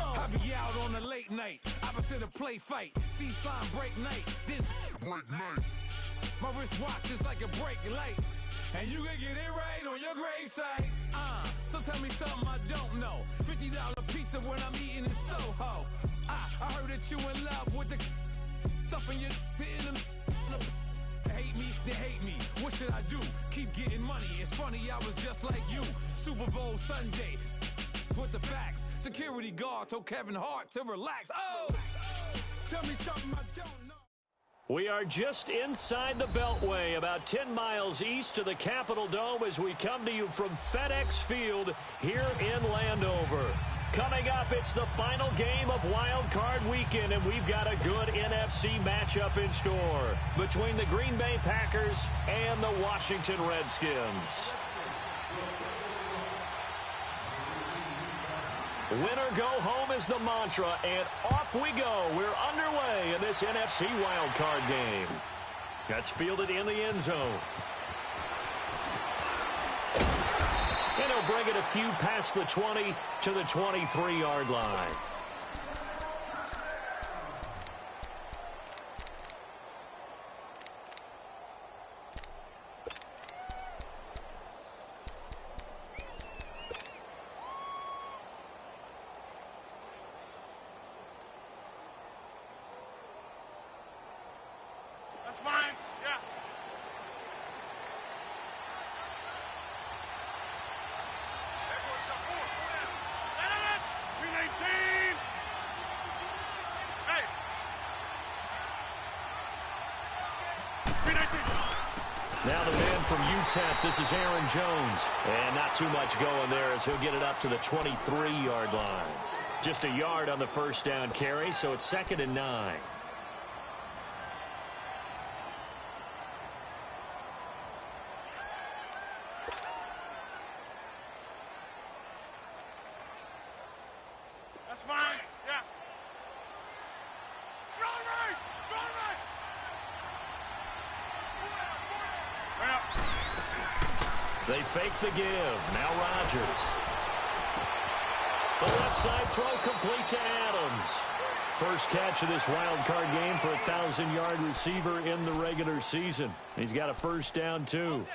I be out on a late night, opposite a play fight. See sign break night, this break night. My wristwatch is like a brake light, and you can get it right on your gravesite. So tell me something I don't know. $50 pizza when I'm eating in Soho. I heard that you in love with the stuff in your They hate me, they hate me. What should I do? Keep getting money. It's funny, I was just like you. Super Bowl Sunday with the facts. Security guard told Kevin Hart to relax. Oh, tell me something I don't know. We are just inside the Beltway, about 10 miles east of the Capitol Dome as we come to you from FedEx Field here in Landover. Coming up, it's the final game of Wild Card Weekend, and we've got a good NFC matchup in store between the Green Bay Packers and the Washington Redskins. Winner go home is the mantra, and off we go. We're underway in this NFC wildcard game. That's fielded in the end zone. And he'll bring it a few past the 20 to the 23-yard line. That's fine. Yeah. Now the man from UTEP, this is Aaron Jones. And not too much going there as he'll get it up to the 23-yard line. Just a yard on the first down carry, so it's 2nd and 9. That's fine. Yeah. Strong right. Strong right. They fake the give. Now Rodgers. The left side throw complete to Adams. First catch of this wild card game for a 1,000-yard receiver in the regular season. He's got a first down, too.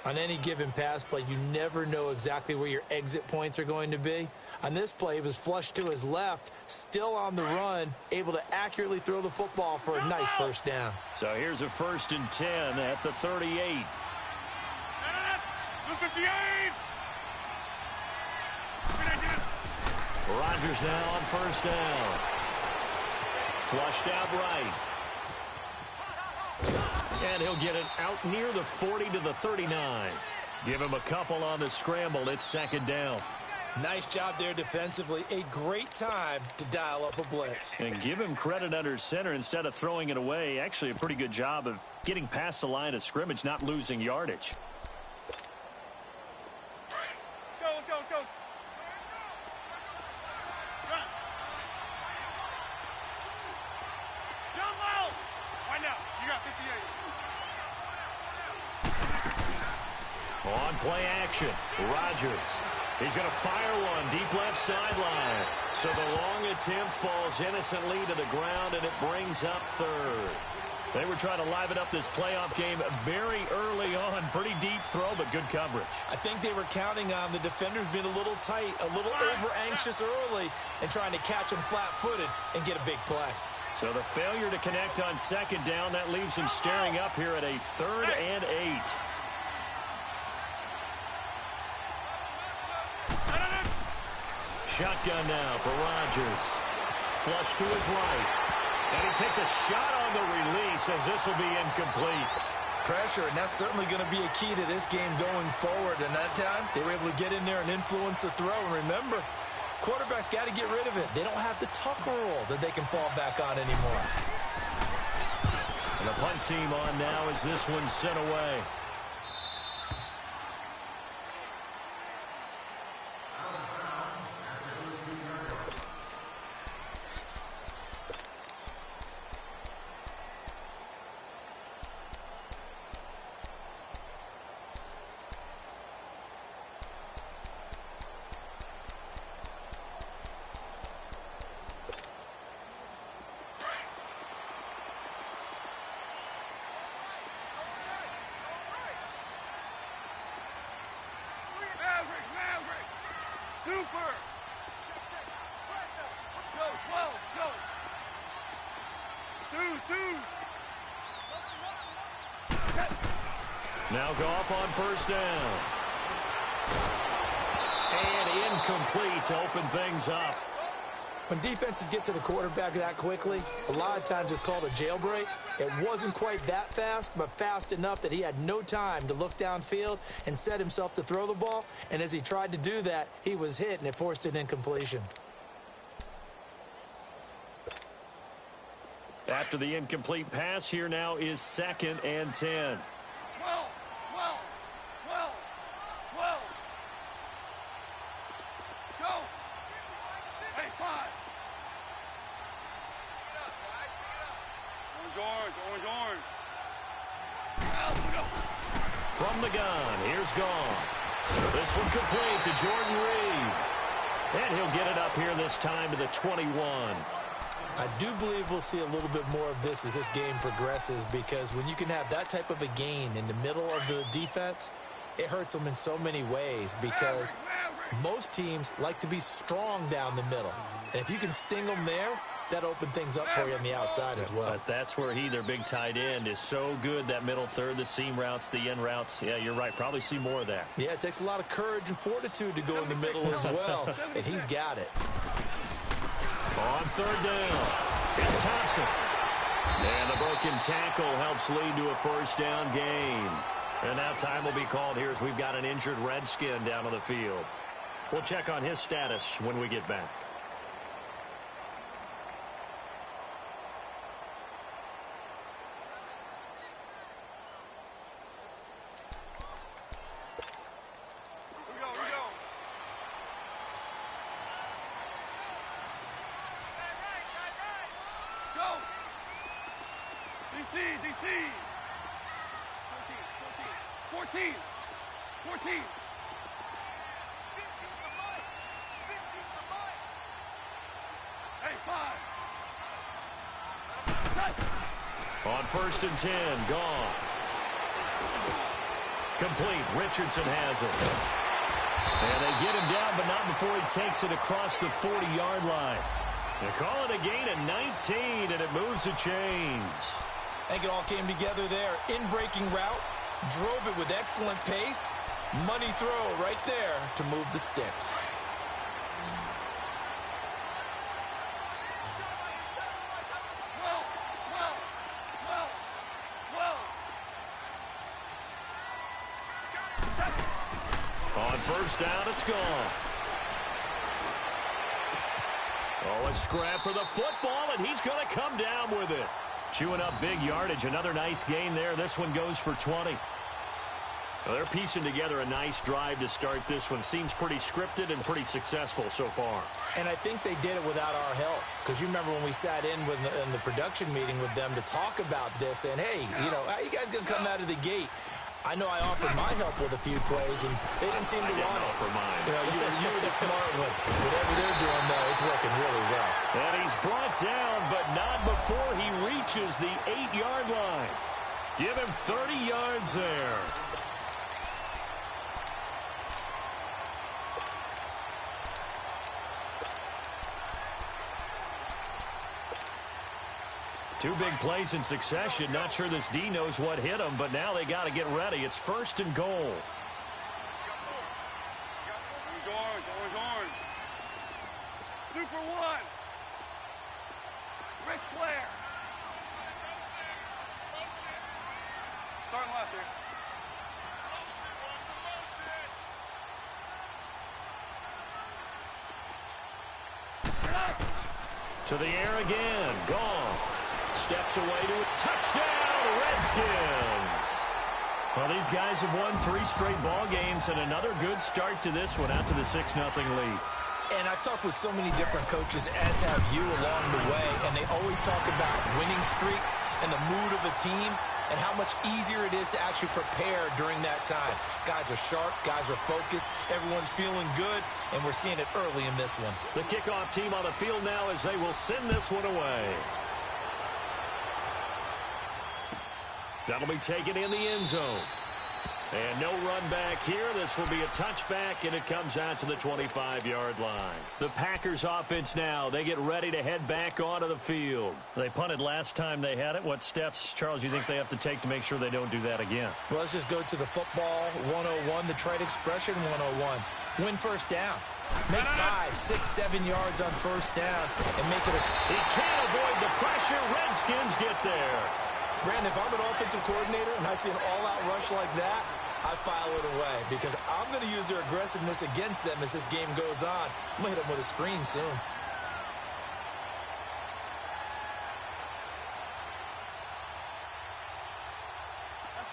On any given pass play, you never know exactly where your exit points are going to be. On this play, he was flushed to his left, still on the run, able to accurately throw the football for a nice first down. So here's a 1st and 10 at the 38. 58. Rodgers now on first down. Flushed out right. And he'll get it out near the 40 to the 39. Give him a couple on the scramble. It's 2nd down. Nice job there defensively. A great time to dial up a blitz. And give him credit under center instead of throwing it away. Actually, a pretty good job of getting past the line of scrimmage, not losing yardage. Let's go. Run. Jump out. Right now. You got 58. On play action, Rodgers. He's going to fire one deep left sideline. So the long attempt falls innocently to the ground, and it brings up 3rd. They were trying to liven up this playoff game very early on. Pretty deep throw, but good coverage. I think they were counting on the defenders being a little tight, a little over-anxious early, and trying to catch them flat-footed and get a big play. So the failure to connect on 2nd down, that leaves him staring up here at a 3rd and 8. Shotgun now for Rodgers. Flush to his right. And he takes a shot on the release as this will be incomplete. Pressure, and that's certainly going to be a key to this game going forward. And that time, they were able to get in there and influence the throw. And remember, quarterbacks got to get rid of it. They don't have the Tucker rule that they can fall back on anymore. And the punt team on now as this one's sent away. Now Goff on first down. And incomplete to open things up. When defenses get to the quarterback that quickly, a lot of times it's called a jailbreak. It wasn't quite that fast, but fast enough that he had no time to look downfield and set himself to throw the ball. And as he tried to do that, he was hit, and it forced an incompletion. After the incomplete pass, here now is 2nd and 10. 12, 12, 12, 12. Go. Hey, 5. Orange. From the gun, here's Goff. This one complete to Jordan Reed. And he'll get it up here this time to the 21. I do believe we'll see a little bit more of this as this game progresses, because when you can have that type of a gain in the middle of the defense, it hurts them in so many ways, because most teams like to be strong down the middle. And if you can sting them there, that opens things up for you on the outside as well. But that's where their big tight end, is so good, that middle third, the seam routes, the end routes. Yeah, you're right. Probably see more of that. Yeah, it takes a lot of courage and fortitude to go in the middle as well, and he's got it. On third down, it's Thompson. And the broken tackle helps lead to a first down gain. And now time will be called here as we've got an injured Redskin down on the field. We'll check on his status when we get back. DC. 14. Hey, 5. On 1st and 10, Goff. Complete. Richardson has it. And they get him down, but not before he takes it across the 40-yard line. They call it a gain of 19, and it moves the chains. I think it all came together there. In-breaking route, drove it with excellent pace. Money throw right there to move the sticks. On first down, it's gone. Oh, a scrap for the football, and he's going to come down with it. Chewing up big yardage. Another nice gain there. This one goes for 20. Well, they're piecing together a nice drive to start this one. Seems pretty scripted and pretty successful so far. And I think they did it without our help. Because you remember when we sat in the production meeting with them to talk about this, and hey, how you guys going to come out of the gate? I know I offered my help with a few plays, and they didn't seem to want it. Offer mine. You were the smart one. Whatever they're doing, though, it's working really well. And he's brought down, but not before he reaches the 8-yard line. Give him 30 yards there. Two big plays in succession. Not sure this D knows what hit him, but now they got to get ready. It's 1st and goal. Orange. Super 1. Ric Flair. Starting left here. To the air again. Goff. Steps away to a touchdown, Redskins. Well, these guys have won 3 straight ball games, and another good start to this one out to the 6-0 lead. And I've talked with so many different coaches, as have you, along the way, and they always talk about winning streaks and the mood of a team and how much easier it is to actually prepare during that time. Guys are sharp, guys are focused, everyone's feeling good, and we're seeing it early in this one. The kickoff team on the field now as they will send this one away. That'll be taken in the end zone. And no run back here. This will be a touchback, and it comes out to the 25-yard line. The Packers offense now, they get ready to head back onto the field. They punted last time they had it. What steps, Charles, you think they have to take to make sure they don't do that again? Well, let's just go to the football 101, the trade expression 101. Win first down. Make 5, 6, 7 yards on first down and make it a... He can't avoid the pressure. Redskins get there. Brandon, if I'm an offensive coordinator and I see an all-out rush like that, I file it away because I'm going to use their aggressiveness against them as this game goes on. I'm going to hit them with a screen soon.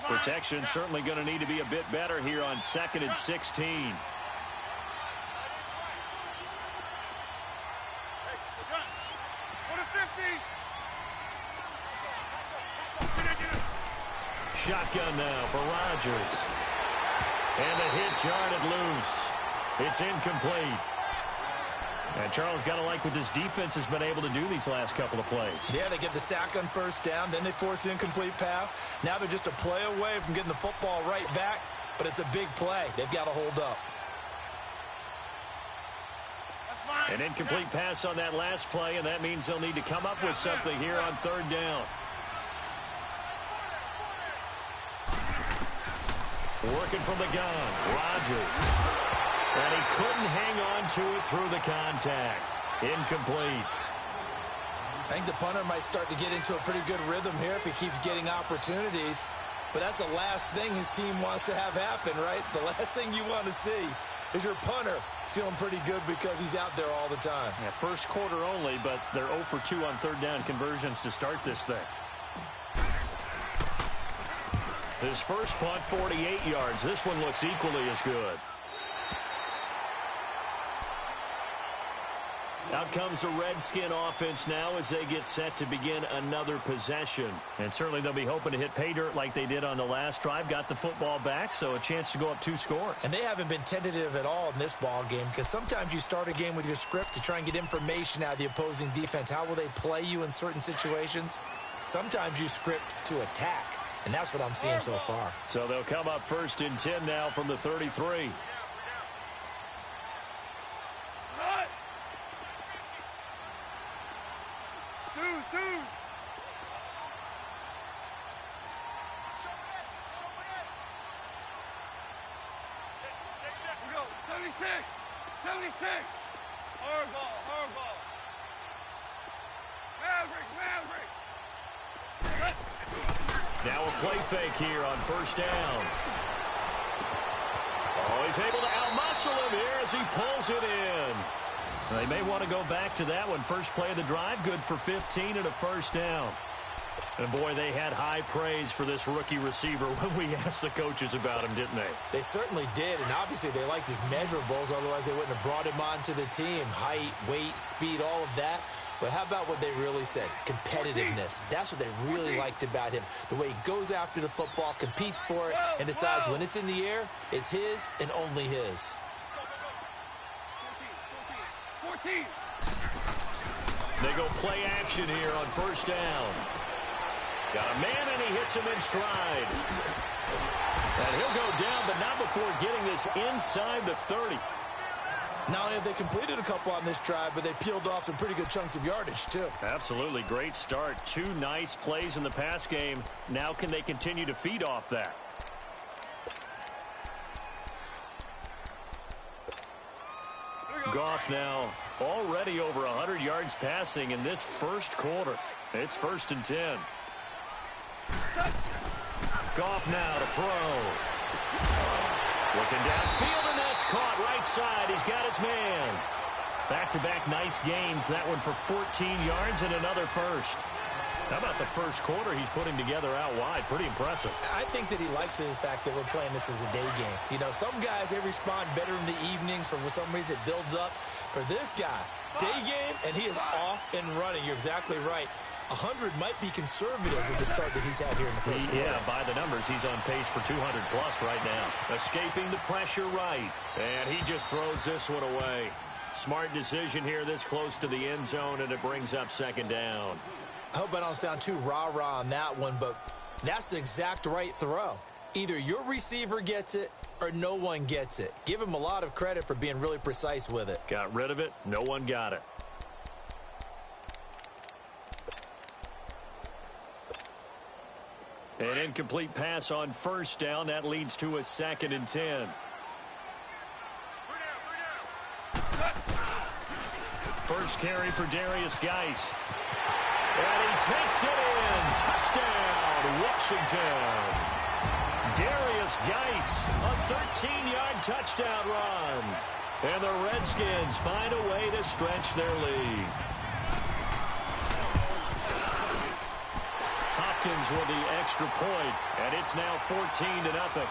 Protection certainly going to need to be a bit better here on 2nd and 16. Shotgun now for Rodgers. And the hit jarred loose. It's incomplete. And Charles, got to like what this defense has been able to do these last couple of plays. Yeah, they get the sack on first down, then they force the incomplete pass. Now they're just a play away from getting the football right back, but it's a big play. They've got to hold up. An incomplete pass on that last play, and that means they'll need to come up with something here on 3rd down. Working from the gun, Rodgers. And he couldn't hang on to it through the contact. Incomplete. I think the punter might start to get into a pretty good rhythm here if he keeps getting opportunities. But that's the last thing his team wants to have happen, right? The last thing you want to see is your punter feeling pretty good because he's out there all the time. Yeah, first quarter only, but they're 0 for 2 on 3rd down conversions to start this thing. His first punt, 48 yards. This one looks equally as good. Out comes the Redskin offense now as they get set to begin another possession. And certainly they'll be hoping to hit pay dirt like they did on the last drive. Got the football back, so a chance to go up 2 scores. And they haven't been tentative at all in this ball game because sometimes you start a game with your script to try and get information out of the opposing defense. How will they play you in certain situations? Sometimes you script to attack. And that's what I'm seeing so far. So they'll come up 1st and 10 now from the 33. Now a play fake here on 1st down. Oh, he's able to outmuscle him here as he pulls it in. They may want to go back to that one. First play of the drive, good for 15 and a 1st down. And, boy, they had high praise for this rookie receiver when we asked the coaches about him, didn't they? They certainly did, and obviously they liked his measurables. Otherwise, they wouldn't have brought him onto the team. Height, weight, speed, all of that. But how about what they really said? Competitiveness. That's what they really liked about him. The way he goes after the football, competes for it, and decides when it's in the air, it's his and only his. 14. They go play action here on 1st down. Got a man, and he hits him in stride. And he'll go down, but not before getting this inside the 30. Not only have they completed a couple on this drive, but they peeled off some pretty good chunks of yardage, too. Absolutely. Great start. 2 nice plays in the pass game. Now can they continue to feed off that? Goff now already over 100 yards passing in this first quarter. It's 1st and 10. Goff now to throw. Looking downfield, and that's caught right side. He's got his man. Back-to-back nice gains. That one for 14 yards and another first. How about the first quarter he's putting together out wide? Pretty impressive. I think that he likes the fact that we're playing this as a day game. You know, some guys, they respond better in the evenings. For some reason, it builds up. For this guy, day game, and he is off and running. You're exactly right. 100 might be conservative with the start that he's had here in the first quarter. Yeah, by the numbers, he's on pace for 200-plus right now. Escaping the pressure right. And he just throws this one away. Smart decision here this close to the end zone, and it brings up 2nd down. I hope I don't sound too rah-rah on that one, but that's the exact right throw. Either your receiver gets it or no one gets it. Give him a lot of credit for being really precise with it. Got rid of it. No one got it. An incomplete pass on first down. That leads to a 2nd and 10. First carry for Darius Geis. And he takes it in. Touchdown, Washington. Darius Geis, a 13-yard touchdown run. And the Redskins find a way to stretch their lead. Hopkins with the extra point, and it's now 14-0.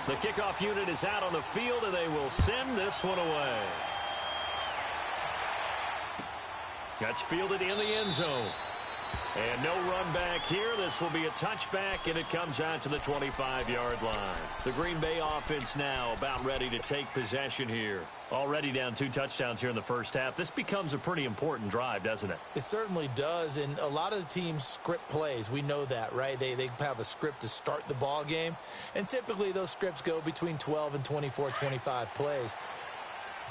The kickoff unit is out on the field, and they will send this one away. That's fielded in the end zone. And no run back here. This will be a touchback, and it comes out to the 25-yard line. The Green Bay offense now about ready to take possession here. Already down 2 touchdowns here in the first half. This becomes a pretty important drive, doesn't it? It certainly does, and a lot of the teams script plays. We know that, right? They have a script to start the ball game, and typically those scripts go between 12 and 24, 25 plays.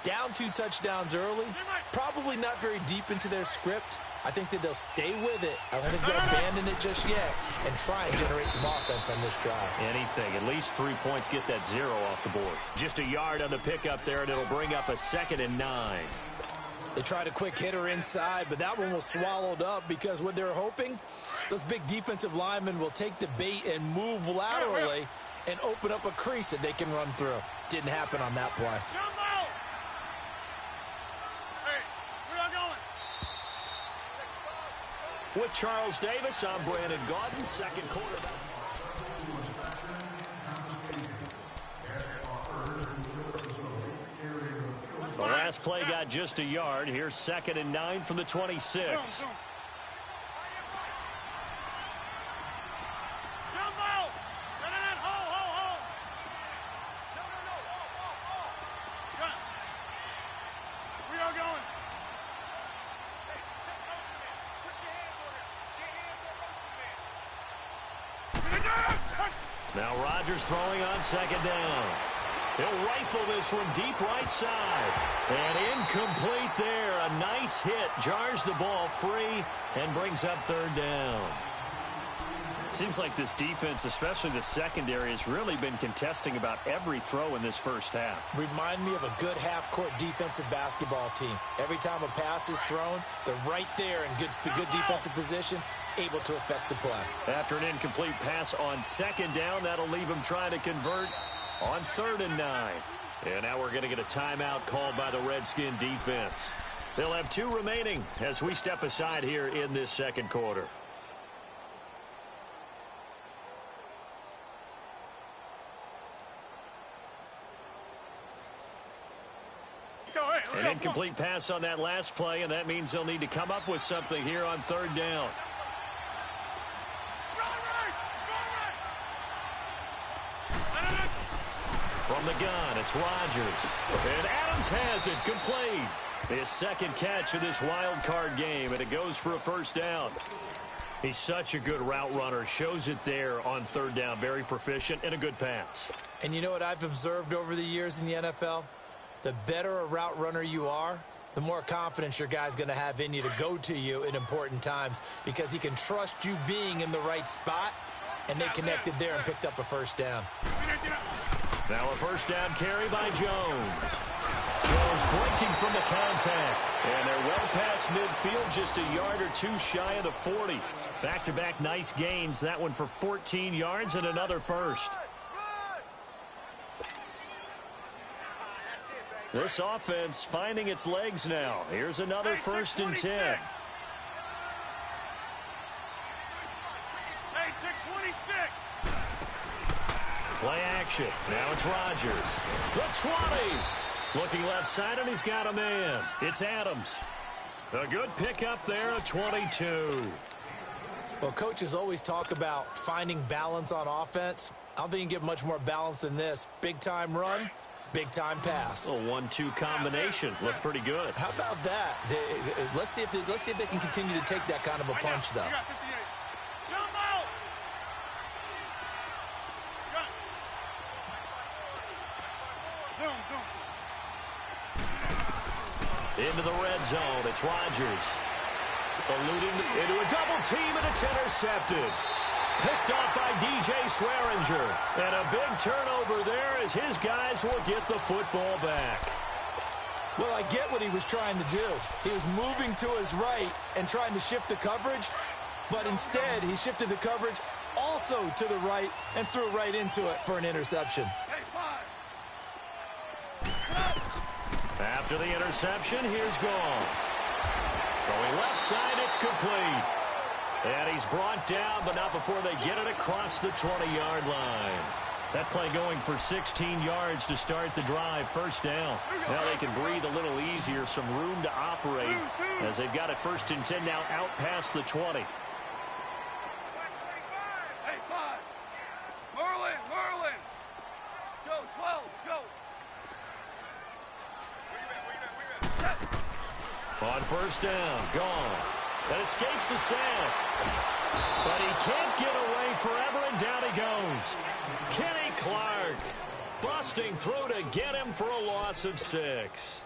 Down 2 touchdowns early, probably not very deep into their script. I think that they'll stay with it. I don't think they'll abandon it just yet and try and generate some offense on this drive. Anything. At least 3 points, get that 0 off the board. Just a yard on the pickup there, and it'll bring up a 2nd and 9. They tried a quick hitter inside, but that one was swallowed up because what they're hoping, those big defensive linemen will take the bait and move laterally and open up a crease that they can run through. Didn't happen on that play. With Charles Davis, I'm Brandon Gaudin. Second quarter. The last play got just a yard. Here's 2nd and 9 from the 26. Now Rodgers throwing on 2nd down. He'll rifle this one deep right side. And incomplete there. A nice hit. Jars the ball free and brings up 3rd down. Seems like this defense, especially the secondary, has really been contesting about every throw in this first half. Remind me of a good half-court defensive basketball team. Every time a pass is thrown, they're right there in good defensive position, able to affect the play. After an incomplete pass on 2nd down, that'll leave them trying to convert on 3rd and 9. And now we're going to get a timeout called by the Redskin defense. They'll have 2 remaining as we step aside here in this second quarter. An incomplete pass on that last play, and that means they'll need to come up with something here on 3rd down. From the gun, it's Rodgers. And Adams has it complete. His 2nd catch of this wild card game, and it goes for a 1st down. He's such a good route runner. Shows it there on 3rd down. Very proficient and a good pass. And you know what I've observed over the years in the NFL? The better a route runner you are, the more confidence your guy's going to have in you to go to you in important times because he can trust you being in the right spot, and they connected there and picked up a 1st down. Now a 1st down carry by Jones. Jones breaking from the contact. And they're well past midfield, just a yard or 2 shy of the 40. Back-to-back nice gains. That one for 14 yards and another 1st. This offense finding its legs now. Here's another 1st and 10. Hey, check 26. Play action. Now it's Rodgers. The 20. Looking left side, and he's got a man. It's Adams. A good pickup there, a 22. Well, coaches always talk about finding balance on offense. I don't think you can get much more balance than this. Big-time run, Big-time pass. A 1-2 combination. Looked pretty good. How about that? Let's see if they can continue to take that kind of a punch, though. Into the red zone. It's Rodgers. Eluding into a double team, and it's intercepted. Picked up by DJ Swearinger. And a big turnover there as his guys will get the football back. Well, I get what he was trying to do. He was moving to his right and trying to shift the coverage, but instead he shifted the coverage also to the right and threw right into it for an interception. After the interception, here's Goff. Throwing left side, it's complete. And he's brought down, but not before they get it across the 20-yard line. That play going for 16 yards to start the drive. First down. Now they can breathe a little easier, some room to operate as they've got it 1st and 10 now out past the 20. Hey, 5. Merlin. Go, 12, go. On first down, Goff. That escapes the sack. But he can't get away forever, and down he goes. Kenny Clark busting through to get him for a loss of 6.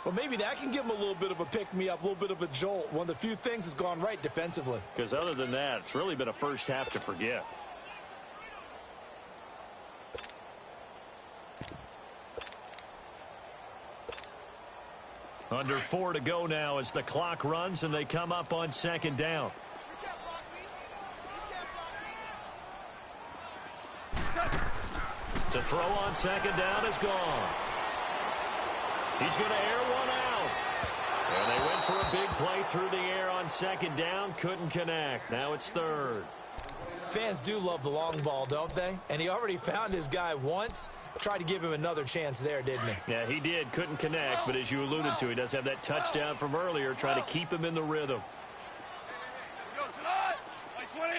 Well, maybe that can give him a little bit of a pick-me-up, a little bit of a jolt. One of the few things that's gone right defensively. Because other than that, it's really been a first half to forget. Under 4 to go now as the clock runs and they come up on 2nd down. To throw on 2nd down is Goff. He's going to air one out. And they went for a big play through the air on 2nd down. Couldn't connect. Now it's 3rd. Fans do love the long ball, don't they? And he already found his guy once. Tried to give him another chance there, didn't he? Yeah, he did. Couldn't connect, but as you alluded to, he does have that touchdown from earlier, trying to keep him in the rhythm. Go, Salah. Like 20.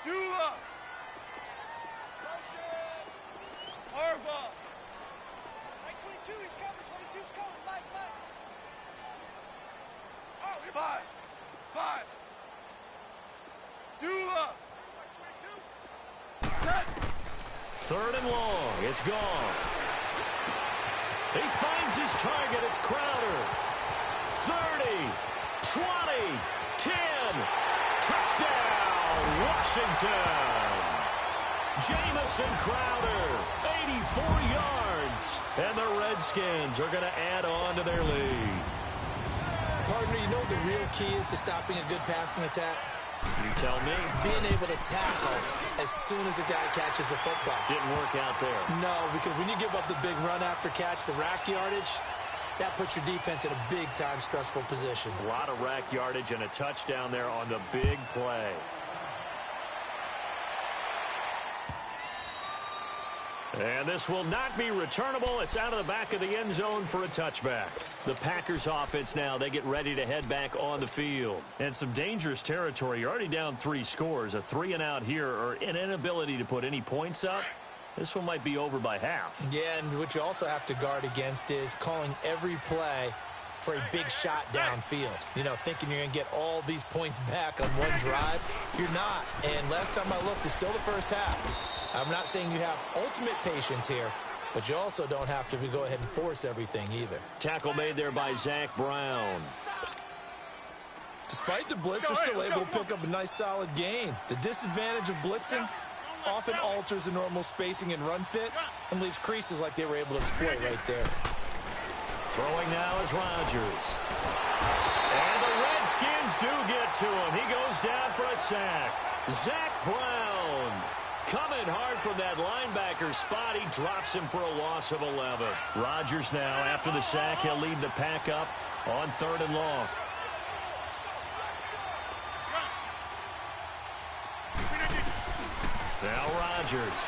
Dula. Marva. Like 22, he's coming. 22's coming. Mike. Oh, 5. Dula. 3rd and long. It's Goff. He finds his target. It's Crowder. 30, 20, 10. Touchdown, Washington. Jamison Crowder, 84 yards. And the Redskins are going to add on to their lead. Partner, you know what the real key is to stopping a good passing attack? You tell me. Being able to tackle as soon as a guy catches the football. Didn't work out there. No, because when you give up the big run after catch, the rack yardage, that puts your defense in a big-time stressful position. A lot of rack yardage and a touchdown there on the big play. And this will not be returnable. It's out of the back of the end zone for a touchback. The Packers offense now, they get ready to head back on the field. And some dangerous territory. You're already down 3 scores. A 3-and-out here or an inability to put any points up. This one might be over by half. Yeah, and what you also have to guard against is calling every play for a big shot downfield. You know, thinking you're going to get all these points back on one drive. You're not. And last time I looked, it's still the first half. I'm not saying you have ultimate patience here, but you also don't have to go ahead and force everything either. Tackle made there by Zach Brown. Despite the blitz, they're still able to pick up a nice solid gain. The disadvantage of blitzing often alters the normal spacing and run fits and leaves creases like they were able to exploit right there. Throwing now is Rodgers. And the Redskins do get to him. He goes down for a sack. Zach Brown coming hard from that linebacker spot. He drops him for a loss of 11. Rodgers now, after the sack, he'll lead the pack up on 3rd and long. Now Rodgers.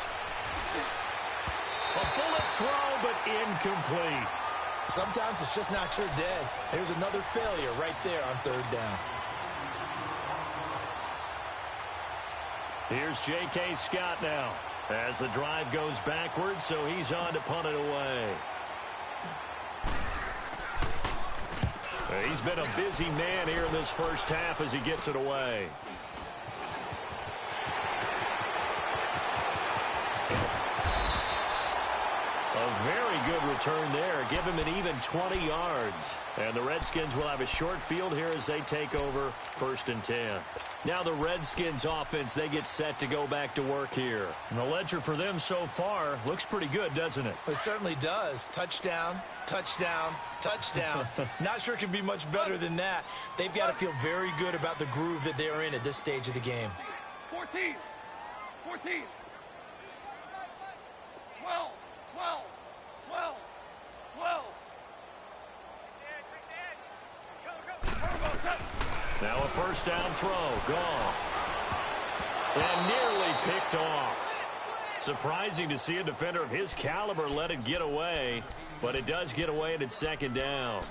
A bullet throw, but incomplete. Sometimes it's just not your day. There's another failure right there on 3rd down. Here's J.K. Scott now. As the drive goes backwards, so he's on to punt it away. He's been a busy man here in this first half as he gets it away. A very good return there. Give him an even 20 yards. And the Redskins will have a short field here as they take over 1st and 10. Now the Redskins offense, they get set to go back to work here. And the ledger for them so far looks pretty good, doesn't it? It certainly does. Touchdown, touchdown, touchdown. Not sure it can be much better than that. They've got to feel very good about the groove that they're in at this stage of the game. 14. 14. 12. 12. 12. 12. Now a first down throw. Gone. And nearly picked off. Surprising to see a defender of his caliber let it get away, but it does get away and it's 2nd down.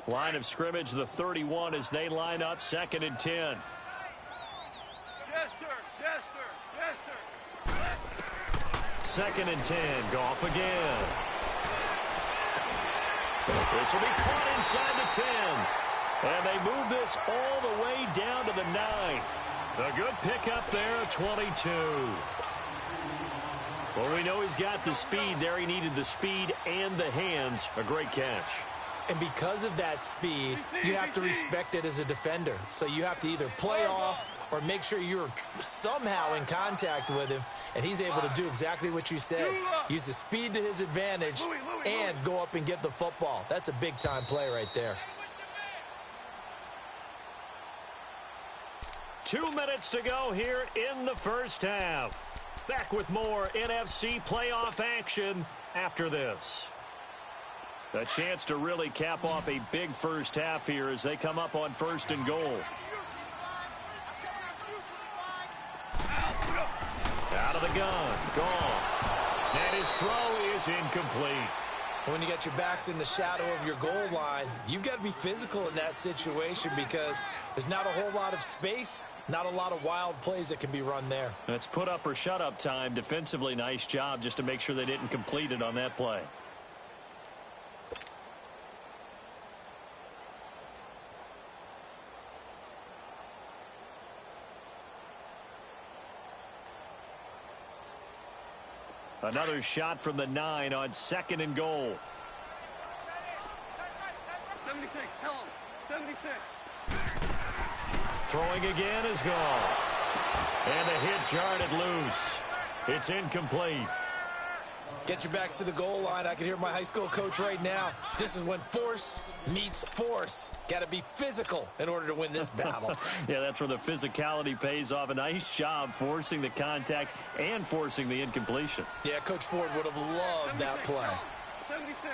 Line of scrimmage, the 31 as they line up 2nd and 10. Jester. 2nd and 10. Goff again. This will be caught inside the 10. And they move this all the way down to the 9. A good pickup there, 22. Well, we know he's got the speed there. He needed the speed and the hands. A great catch. And because of that speed, you have to respect it as a defender. So you have to either play off or make sure you're somehow in contact with him, and he's able to do exactly what you said. Use the speed to his advantage and go up and get the football. That's a big-time play right there. 2 minutes to go here in the first half. Back with more NFC playoff action after this. A chance to really cap off a big first half here as they come up on 1st and goal. Out of the gun. Gone. And his throw is incomplete. When you got your backs in the shadow of your goal line, you've got to be physical in that situation because there's not a whole lot of space, not a lot of wild plays that can be run there. It's put up or shut up time. Defensively, nice job just to make sure they didn't complete it on that play. Another shot from the 9 on 2nd and goal. 76, tell him. 76. Throwing again is gone. And the hit jarred it loose. It's incomplete. Get your backs to the goal line. I can hear my high school coach right now. This is when force meets force. Got to be physical in order to win this battle. Yeah, that's where the physicality pays off. A nice job forcing the contact and forcing the incompletion. Yeah, Coach Ford would have loved that play. 76.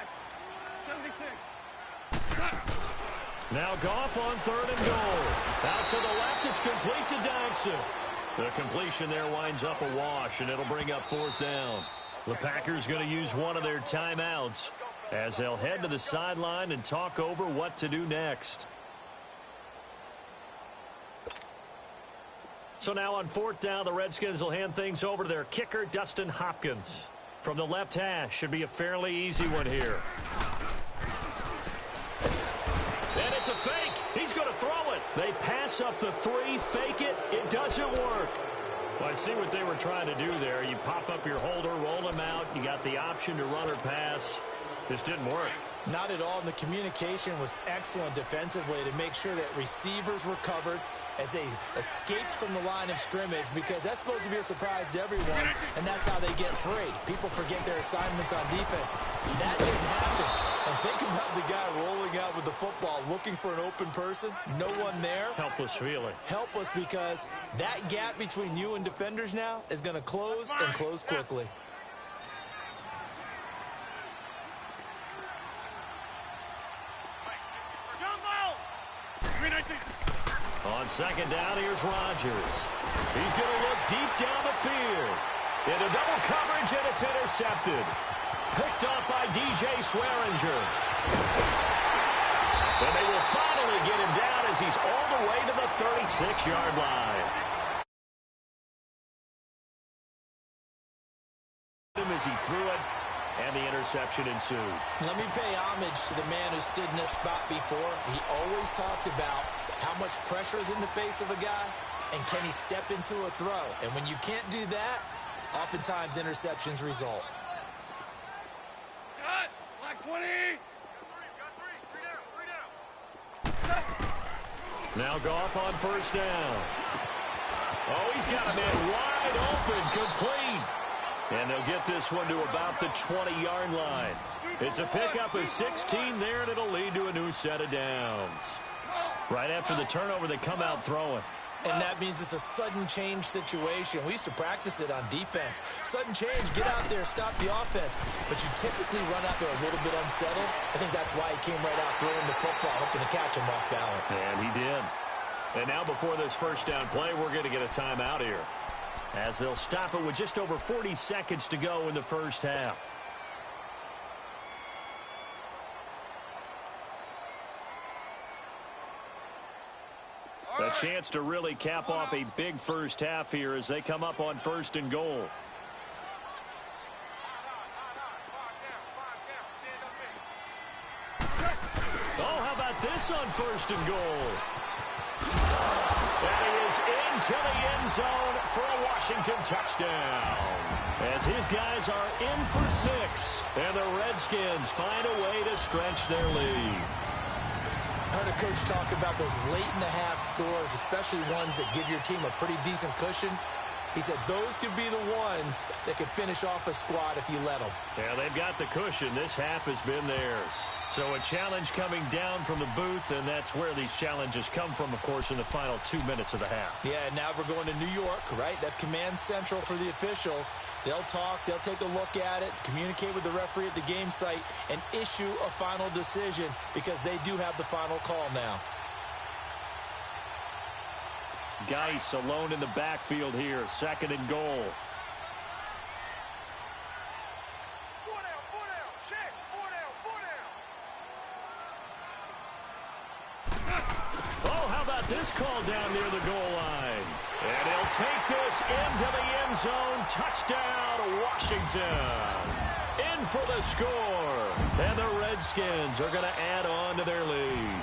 76. Now Goff on 3rd and goal. Out to the left, it's complete to Dodson. The completion there winds up a wash, and it'll bring up 4th down. The Packers going to use one of their timeouts as they'll head to the sideline and talk over what to do next. So now on 4th down, the Redskins will hand things over to their kicker, Dustin Hopkins. From the left hash, should be a fairly easy one here. And it's a fake. He's going to throw it. They pass up the 3, fake it. It doesn't work. Well, I see what they were trying to do there. You pop up your holder, roll him out. You got the option to run or pass. This didn't work. Not at all. And the communication was excellent defensively to make sure that receivers were covered as they escaped from the line of scrimmage, because that's supposed to be a surprise to everyone, and that's how they get free. People forget their assignments on defense. That didn't happen. And think about the guy rolling out with the football, looking for an open person. No one there. Helpless feeling. Helpless, because that gap between you and defenders now is going to close and close quickly. On 2nd down, here's Rodgers. He's going to look deep down the field. Into double coverage, and it's intercepted. Picked up by DJ Swearinger. And they will finally get him down as he's all the way to the 36-yard line. him as he threw it, and the interception ensued. Let me pay homage to the man who stood in this spot before. He always talked about how much pressure is in the face of a guy, and can he step into a throw? And when you can't do that, oftentimes interceptions result. Cut! Black 20! Now Goff on first down. Oh, he's got a man wide open, complete. And they'll get this one to about the 20-yard line. It's a pickup of 16 there, and it'll lead to a new set of downs. Right after the turnover, they come out throwing. And that means it's a sudden change situation. We used to practice it on defense. Sudden change, get out there, stop the offense. But you typically run out there a little bit unsettled. I think that's why he came right out throwing the football, hoping to catch him off balance. And he did. And now before this first down play, we're going to get a timeout here, as they'll stop it with just over 40 seconds to go in the first half. A chance to really cap off a big first half here as they come up on first and goal. Oh, how about this on first and goal? And he is into the end zone for a Washington touchdown, as his guys are in for 6, and the Redskins find a way to stretch their lead. I heard a coach talk about those late-in-the-half scores, especially ones that give your team a pretty decent cushion. He said those could be the ones that could finish off a squad if you let them. Yeah, they've got the cushion. This half has been theirs. So a challenge coming down from the booth, and that's where these challenges come from, of course, in the final 2 minutes of the half. Yeah, now we're going to New York, right? That's command central for the officials. They'll talk, they'll take a look at it, communicate with the referee at the game site, and issue a final decision because they do have the final call now. Geis alone in the backfield here, second and goal. Oh, how about this call down near the goal line? And he'll take this into the end zone. Touchdown, Washington. In for the score. And the Redskins are going to add on to their lead.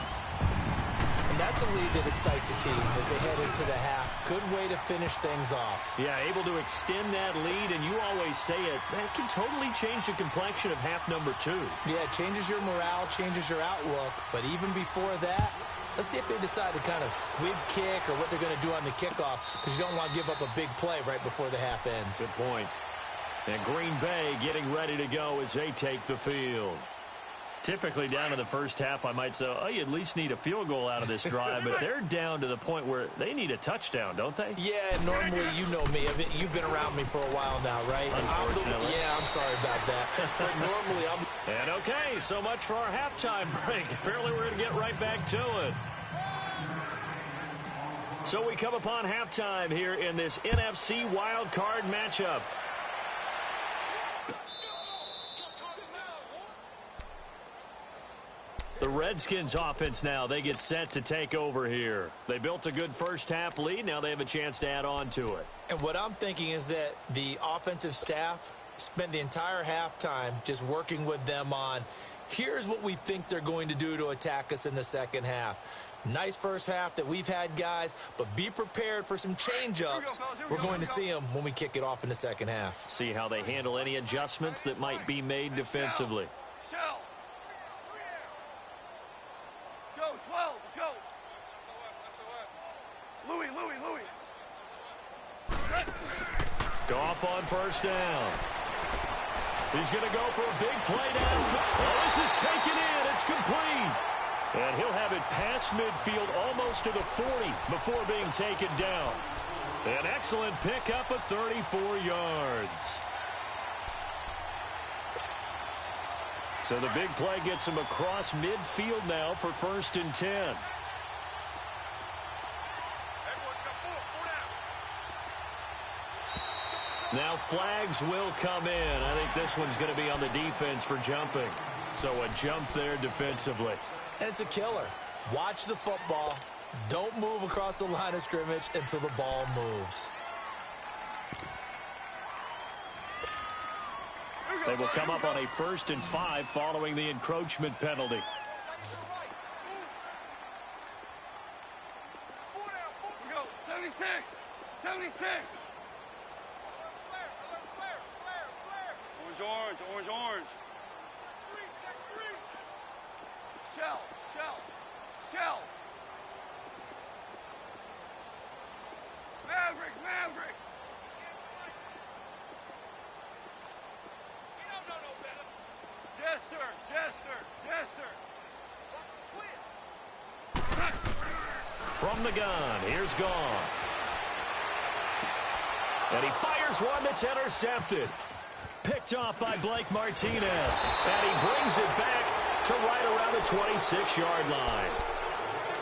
And that's a lead that excites a team as they head into the half. Good way to finish things off. Yeah, able to extend that lead, and you always say it, that can totally change the complexion of half number 2. Yeah, it changes your morale, changes your outlook. But even before that, let's see if they decide to kind of squib kick or what they're going to do on the kickoff, because you don't want to give up a big play right before the half ends. Good point. And Green Bay getting ready to go as they take the field. Typically down in the first half, I might say, oh, you at least need a field goal out of this drive, but they're down to the point where they need a touchdown, don't they? Yeah, normally, you know me. You've been around me for a while now, right? Unfortunately. I'm sorry about that. But normally, I'm... And okay, so much for our halftime break. Apparently, we're going to get right back to it. So we come upon halftime here in this NFC wildcard matchup. The Redskins offense now, they get set to take over here. They built a good first half lead. Now they have a chance to add on to it. And what I'm thinking is that the offensive staff spent the entire halftime just working with them on, here's what we think they're going to do to attack us in the second half. Nice first half that we've had, guys, but be prepared for some change-ups. We're going to see them when we kick it off in the second half. See how they handle any adjustments that might be made defensively. Shell. Let's go, 12, let's go. Louis. Goff on first down. He's going to go for a big play downfield. Oh, this is taken in. It's complete. And he'll have it past midfield almost to the 40 before being taken down. An excellent pickup of 34 yards. So the big play gets him across midfield now for first and 10. Now flags will come in. I think this one's going to be on the defense for jumping. So a jump there defensively. And it's a killer. Watch the football. Don't move across the line of scrimmage until the ball moves. They will come up on a 1st and 5 following the encroachment penalty. Go. 76. 76. Orange, orange, orange. Check three. Shell, shell, shell. Maverick, Maverick. You don't know no better. Jester, Jester, Jester. From the gun, here's Goff. And he fires one that's intercepted. Picked off by Blake Martinez. And he brings it back to right around the 26-yard line.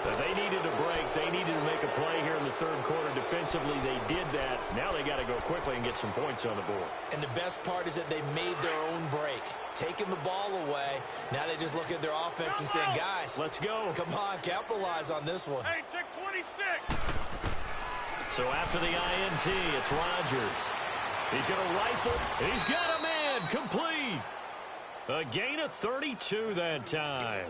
But they needed a break. They needed to make a play here in the 3rd quarter. Defensively, they did that. Now they got to go quickly and get some points on the board. And the best part is that they made their own break. Taking the ball away. Now they just look at their offense and saying, guys, let's go. Come on, capitalize on this one. Hey, check 26. So after the INT, it's Rodgers. He's going to rifle, and he's got him in, complete. A gain of 32 that time.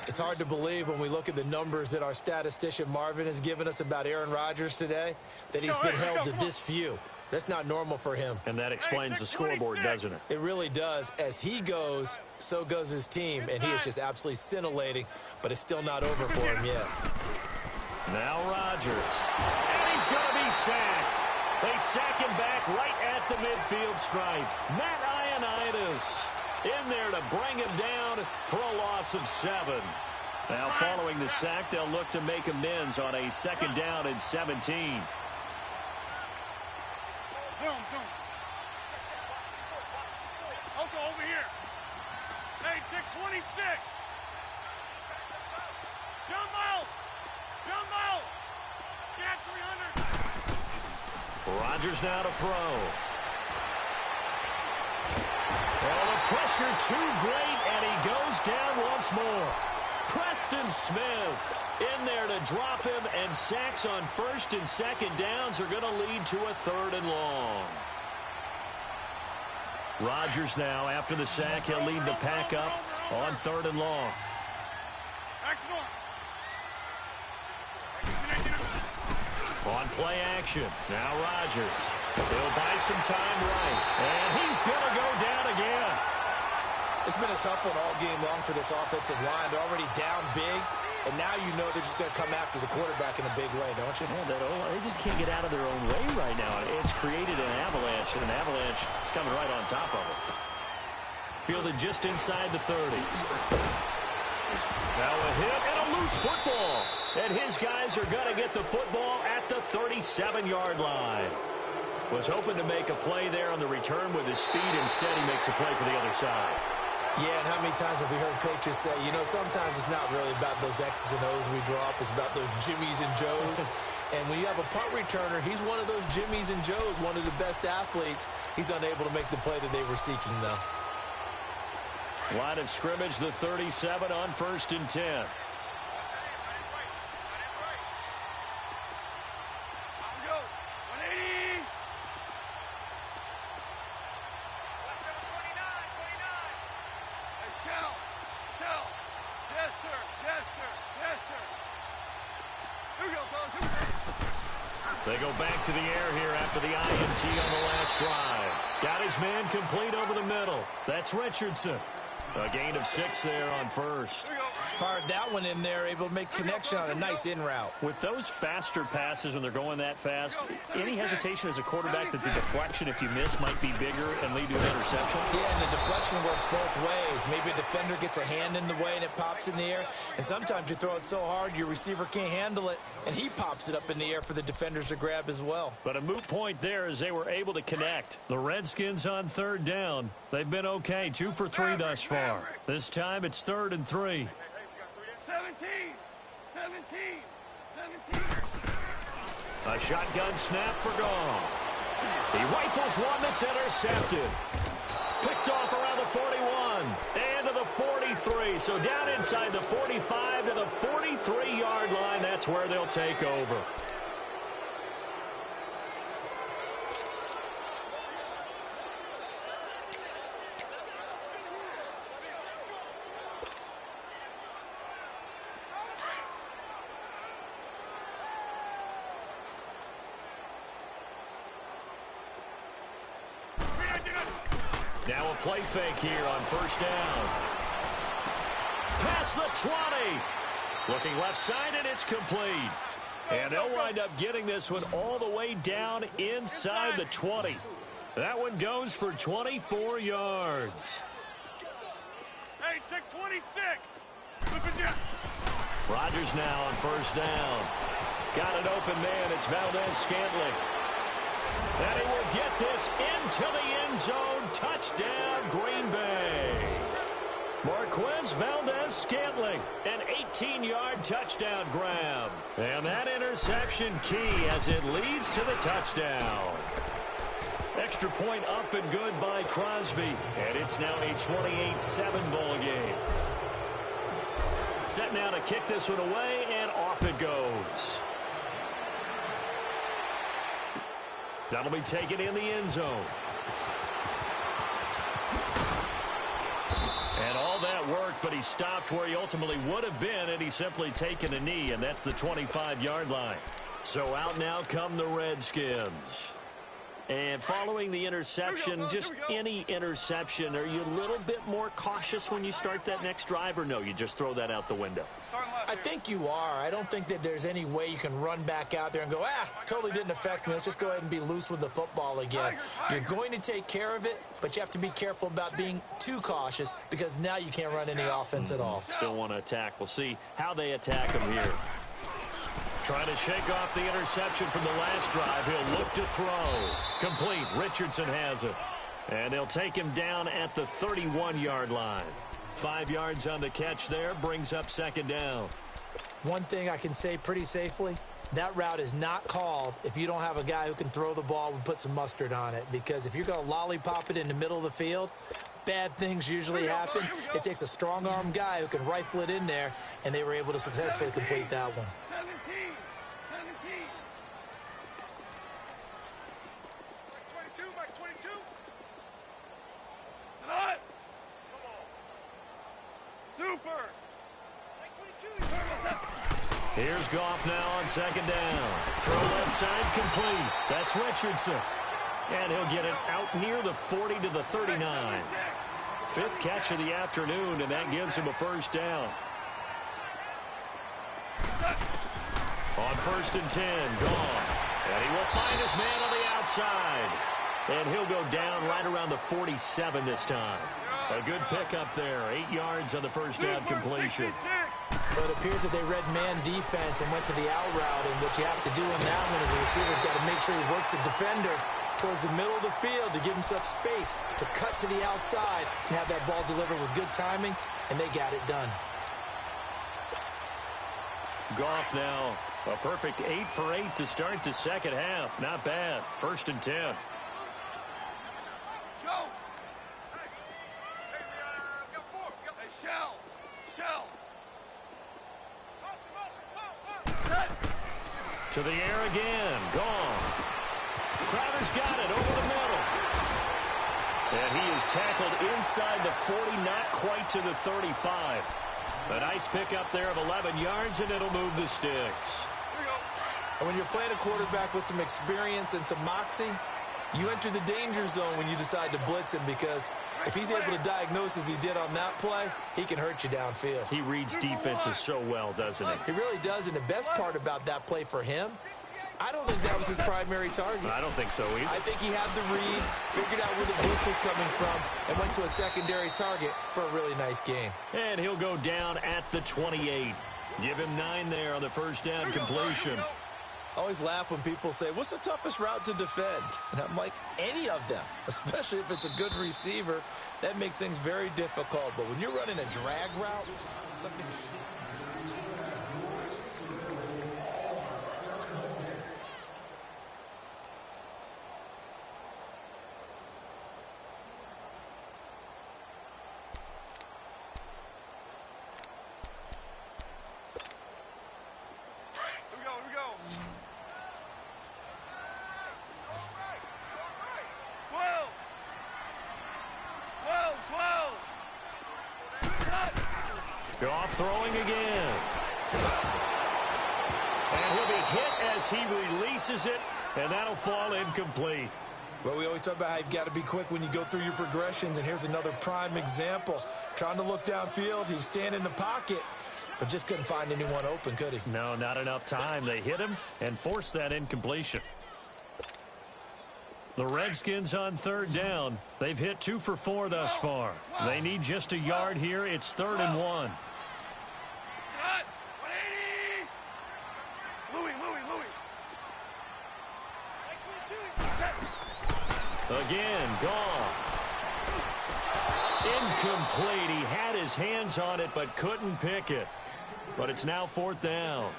It's hard to believe when we look at the numbers that our statistician Marvin has given us about Aaron Rodgers today, that he's been held to this few. That's not normal for him. And that explains the scoreboard, doesn't it? It really does. As he goes, so goes his team, and he is just absolutely scintillating, but it's still not over for him yet. Now Rodgers. And he's going to be sacked. They sack him back right at the midfield stripe. Matt Ioannidis in there to bring him down for a loss of 7. Now following the sack, they'll look to make amends on a 2nd down and 17. Zoom, zoom. Okay, over here. Hey, check 26. Jump out. Jump out. Get 300. Rodgers now to throw. Oh, the pressure too great, and he goes down once more. Preston Smith in there to drop him, and sacks on 1st and 2nd downs are going to lead to a 3rd and long. Rodgers now, after the sack, he'll lead the pack up on 3rd and long. On play action, now Rodgers. He'll buy some time right, and he's going to go down again. It's been a tough one all game long for this offensive line. They're already down big, and now you know they're just going to come after the quarterback in a big way, don't you? Yeah, they just can't get out of their own way right now. It's created an avalanche, and an avalanche is coming right on top of it. Fielded just inside the 30. Now a hit and a loose football. And his guys are going to get the football at the 37-yard line. Was hoping to make a play there on the return with his speed. Instead, he makes a play for the other side. Yeah, and how many times have we heard coaches say, you know, sometimes it's not really about those X's and O's we drop. It's about those Jimmies and Joes. And when you have a punt returner, he's one of those Jimmies and Joes, one of the best athletes. He's unable to make the play that they were seeking, though. Line of scrimmage, the 37 on 1st and 10. They go back to the air here after the INT on the last drive. Got his man complete over the middle. That's Richardson. A gain of 6 there on 1st. Fired that one in there, able to make connection on a nice in route. With those faster passes when they're going that fast, any hesitation as a quarterback that the deflection, if you miss, might be bigger and lead to an interception? Yeah, and the deflection works both ways. Maybe a defender gets a hand in the way and it pops in the air. And sometimes you throw it so hard your receiver can't handle it, and he pops it up in the air for the defenders to grab as well. But a moot point there as they were able to connect. The Redskins on 3rd down. They've been okay, 2 for 3 thus far. This time it's 3rd and 3. 17. A shotgun snap for Goff. He rifles one that's intercepted. Picked off around the 41 and to the 43. So down inside the 45 to the 43-yard line. That's where they'll take over. Now a play fake here on first down. Past the 20. Looking left side, and it's complete. And they'll wind up getting this one all the way down inside the 20. That one goes for 24 yards. Hey, check 26. Look at you. Rodgers now on first down. Got an open man. It's Valdez-Scantling. And he will get this into the end zone. Touchdown, Green Bay. Marquez Valdez-Scantling, an 18-yard touchdown grab. And that interception key as it leads to the touchdown. Extra point up and good by Crosby. And it's now a 28-7 ball game. Set now to kick this one away, and off it goes. That'll be taken in the end zone. And all that worked, but he stopped where he ultimately would have been, and he's simply taken a knee, and that's the 25-yard line. So out now come the Redskins. And following the interception, just any interception, are you a little bit more cautious when you start that next drive, or no, you just throw that out the window? I think you are. I don't think that there's any way you can run back out there and go, totally didn't affect me. Let's just go ahead and be loose with the football again. You're going to take care of it, but you have to be careful about being too cautious because now you can't run any offense at all. Still want to attack. We'll see how they attack him here. Trying to shake off the interception from the last drive. He'll look to throw. Complete. Richardson has it. And they'll take him down at the 31-yard line. 5 yards on the catch there. Brings up second down. One thing I can say pretty safely, that route is not called if you don't have a guy who can throw the ball and put some mustard on it. Because if you're going to lollipop it in the middle of the field, bad things usually happen. It takes a strong-arm guy who can rifle it in there, and they were able to successfully complete that one. 22. Tonight. Come on. Super. Here's Goff now on second down. Throw left side complete. That's Richardson. And he'll get it out near the 40 to the 39. Fifth catch of the afternoon, and that gives him a first down. On first and 10, Goff. And he will find his man on the outside. And he'll go down right around the 47 this time. A good pickup there. 8 yards on the first down completion. But it appears that they read man defense and went to the out route. And what you have to do in that one is the receiver's got to make sure he works the defender towards the middle of the field to give himself space to cut to the outside and have that ball delivered with good timing. And they got it done. Goff now a perfect 8 for 8 to start the second half. Not bad. First and 10. To the air again. Goff. Crowder's got it over the middle. And he is tackled inside the 40, not quite to the 35. A nice pickup there of 11 yards, and it'll move the sticks. And when you're playing a quarterback with some experience and some moxie, you enter the danger zone when you decide to blitz him, because if he's able to diagnose as he did on that play, he can hurt you downfield. He reads defenses so well, doesn't he? He really does, and the best part about that play for him, I don't think that was his primary target. I don't think so either. I think he had the read, figured out where the blitz was coming from, and went to a secondary target for a really nice gain. And he'll go down at the 28. Give him 9 there on the first down completion. I always laugh when people say, what's the toughest route to defend? And I'm like, any of them, especially if it's a good receiver. That makes things very difficult. But when you're running a drag route, something shit. Goff throwing again. And he'll be hit as he releases it, and that'll fall incomplete. Well, we always talk about how you've got to be quick when you go through your progressions, and here's another prime example. Trying to look downfield, he was standing in the pocket, but just couldn't find anyone open, could he? No, not enough time. They hit him and forced that incompletion. The Redskins on third down. They've hit 2 for 4 thus far. They need just a yard here. It's 3rd and 1. Again, Goff. Incomplete. He had his hands on it but couldn't pick it. But it's now 4th down.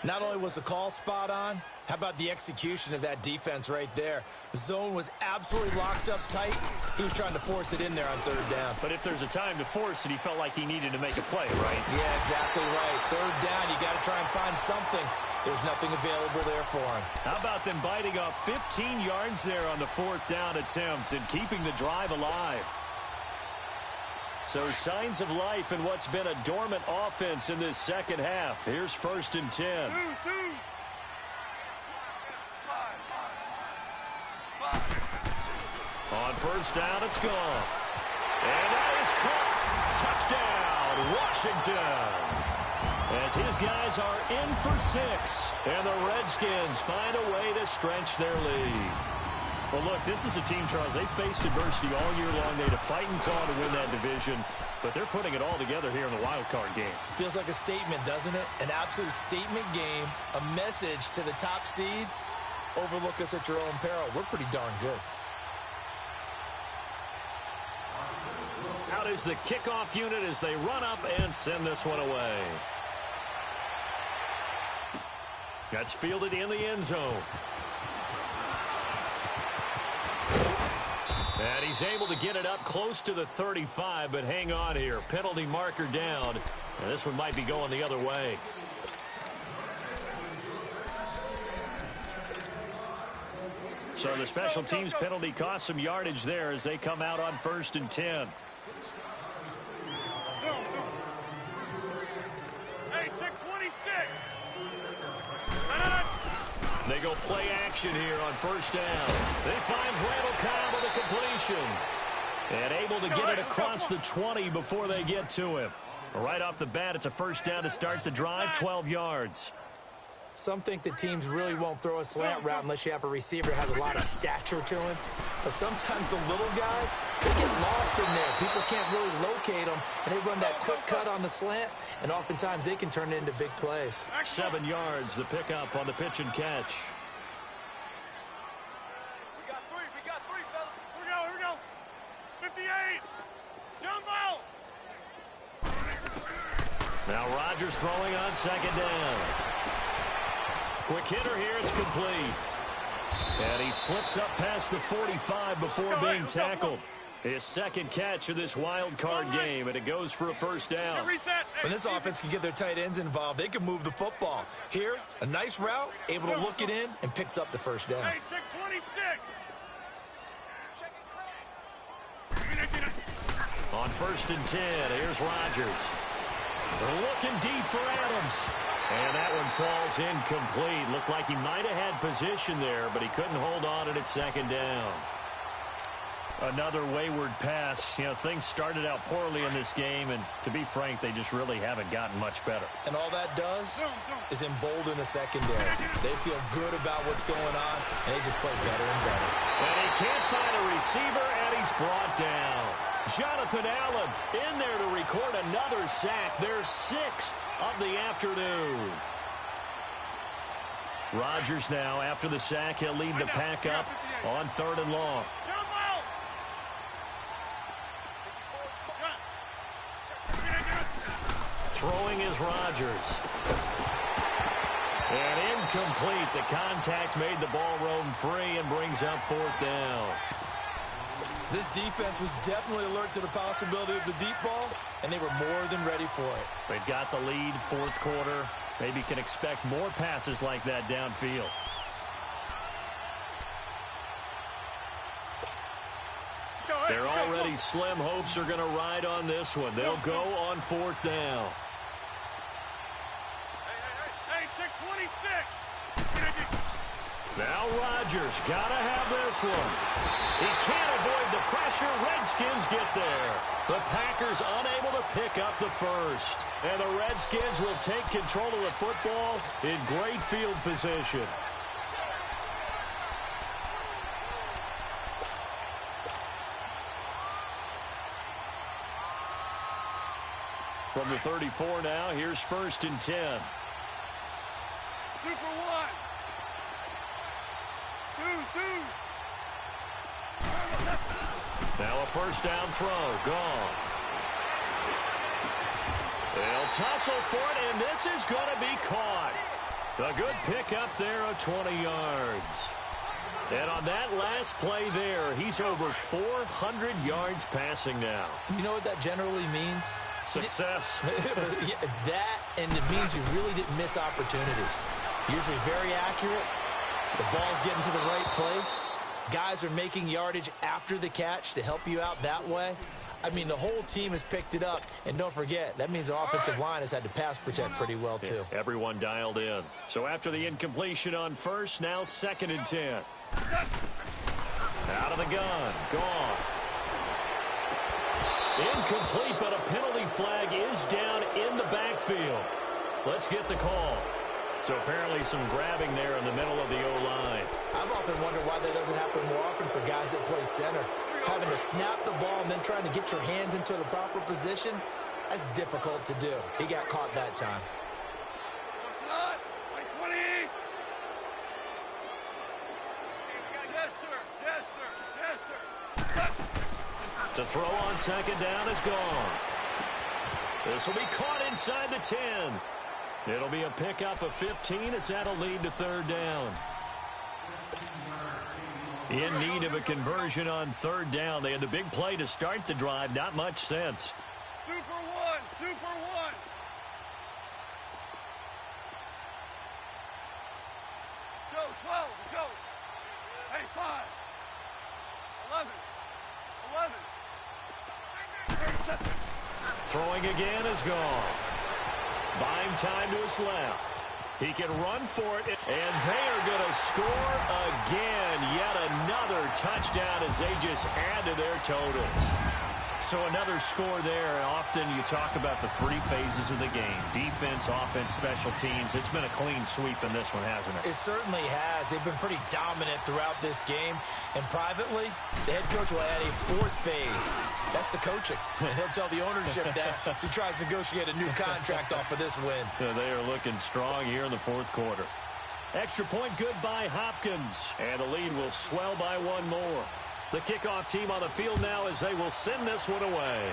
Not only was the call spot on, how about the execution of that defense right there? The zone was absolutely locked up tight. He was trying to force it in there on 3rd down. But if there's a time to force it, he felt like he needed to make a play, right? Yeah, exactly right. 3rd down, you got to try and find something. There's nothing available there for him. How about them biting off 15 yards there on the 4th down attempt and keeping the drive alive? So signs of life in what's been a dormant offense in this second half. Here's 1st and 10. On 1st down, it's gone. And that is caught. Touchdown, Washington. As his guys are in for 6. And the Redskins find a way to stretch their lead. Well, look, this is a team, Charles. They faced adversity all year long. They had to fight and claw to win that division. But they're putting it all together here in the wild card game. Feels like a statement, doesn't it? An absolute statement game. A message to the top seeds. Overlook us at your own peril. We're pretty darn good. Out is the kickoff unit as they run up and send this one away. That's fielded in the end zone. And he's able to get it up close to the 35, but hang on here. Penalty marker down. And this one might be going the other way. So the special teams penalty cost some yardage there as they come out on 1st and 10. Hey, check 26. They go play action here on 1st down. They finds Randall Cobb with a completion. And able to get it across the 20 before they get to him. Right off the bat, it's a 1st down to start the drive, 12 yards. Some think that teams really won't throw a slant route unless you have a receiver that has a lot of stature to him. But sometimes the little guys, they get lost in there. People can't really locate them, and they run that quick cut on the slant, and oftentimes they can turn it into big plays. 7 yards, the pickup on the pitch and catch. We got three, fellas. Here we go. 58. Jumbo. Now Rodgers throwing on 2nd down. Quick hitter here, it's complete. And he slips up past the 45 before being tackled. His 2nd catch of this wild card game, and it goes for a 1st down. When this offense can get their tight ends involved, they can move the football. Here, a nice route, able to look it in, and picks up the 1st down. Hey, check 26. On 1st and 10, here's Rodgers. They're looking deep for Adams. And that one falls incomplete. Looked like he might have had position there, but he couldn't hold on at 2nd down. Another wayward pass. You know, things started out poorly in this game, and to be frank, they just really haven't gotten much better. And all that does is embolden the secondary. They feel good about what's going on, and they just play better and better. And he can't find a receiver, and he's brought down. Jonathan Allen in there to record another sack. Their 6th of the afternoon. Rodgers now, after the sack, he'll lead the pack up on 3rd and long. Throwing is Rodgers. And incomplete. The contact made the ball roam free and brings up 4th down. This defense was definitely alert to the possibility of the deep ball, and they were more than ready for it. They've got the lead, 4th quarter. Maybe can expect more passes like that downfield. They're already slim hopes are going to ride on this one. They'll go on 4th down. Hey, check 26. Now Rodgers got to have this one. He can't avoid the pressure. Redskins get there. The Packers unable to pick up the first. And the Redskins will take control of the football in great field position. From the 34 now, here's 1st and 10. 2 for 1. Twos. Now a first down throw. Gone. They'll tussle for it, and this is going to be caught. A good pickup there of 20 yards. And on that last play there, he's over 400 yards passing now. You know what that generally means? Success. Yeah, that, and it means you really didn't miss opportunities. Usually very accurate. The ball's getting to the right place. Guys are making yardage after the catch to help you out that way. I mean, the whole team has picked it up. And don't forget, that means the offensive line has had to pass protect pretty well, too. Yeah, everyone dialed in. So after the incompletion on first, now 2nd and 10. Out of the gun. Gone. Incomplete, but a penalty flag is down in the backfield. Let's get the call. So apparently some grabbing there in the middle of the O-line. I've often wondered why that doesn't happen more often for guys that play center. Having to snap the ball and then trying to get your hands into the proper position, that's difficult to do. He got caught that time. To throw on 2nd down is gone. This will be caught inside the 10. It'll be a pickup of 15 as that'll lead to 3rd down. In need of a conversion on 3rd down. They had the big play to start the drive. Not much sense. Super one. Let's go, 12. Let's go. Hey, 5. 11. Throwing again is gone. Buying time to his left. He can run for it, and they are going to score again. Yet another touchdown as they just add to their totals. So another score there. Often you talk about the 3 phases of the game. Defense, offense, special teams. It's been a clean sweep in this one, hasn't it? It certainly has. They've been pretty dominant throughout this game. And privately, the head coach will add a 4th phase. That's the coaching. And he'll tell the ownership that as he tries to negotiate a new contract off of this win. Yeah, they are looking strong here in the 4th quarter. Extra point good by Hopkins. And the lead will swell by 1 more. The kickoff team on the field now as they will send this one away.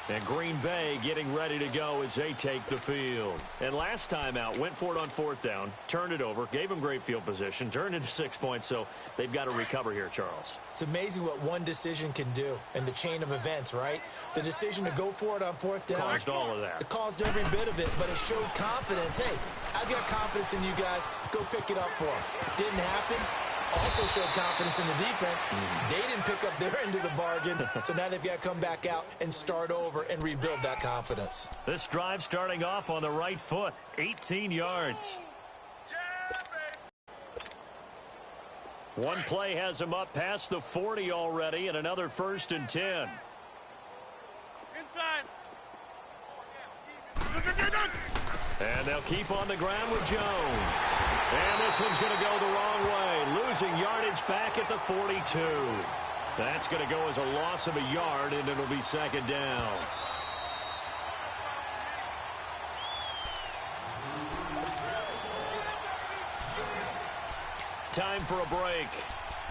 And Green Bay getting ready to go as they take the field. And last time out, went for it on 4th down, turned it over, gave them great field position, turned into 6 points, so they've got to recover here, Charles. It's amazing what one decision can do in the chain of events, right? The decision to go for it on 4th down. Caused all of that. It caused every bit of it, but it showed confidence. Hey, I've got confidence in you guys. Go pick it up for them. Didn't happen. Also showed confidence in the defense. They didn't pick up their end of the bargain, so now they've got to come back out and start over and rebuild that confidence. This drive starting off on the right foot, 18 yards. One play has him up past the 40 already, and another 1st and 10. Inside. And they'll keep on the ground with Jones. And this one's going to go the wrong way, losing yardage back at the 42. That's going to go as a loss of a yard, and it'll be 2nd down. Time for a break.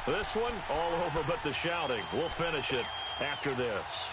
This one all over but the shouting. We'll finish it after this.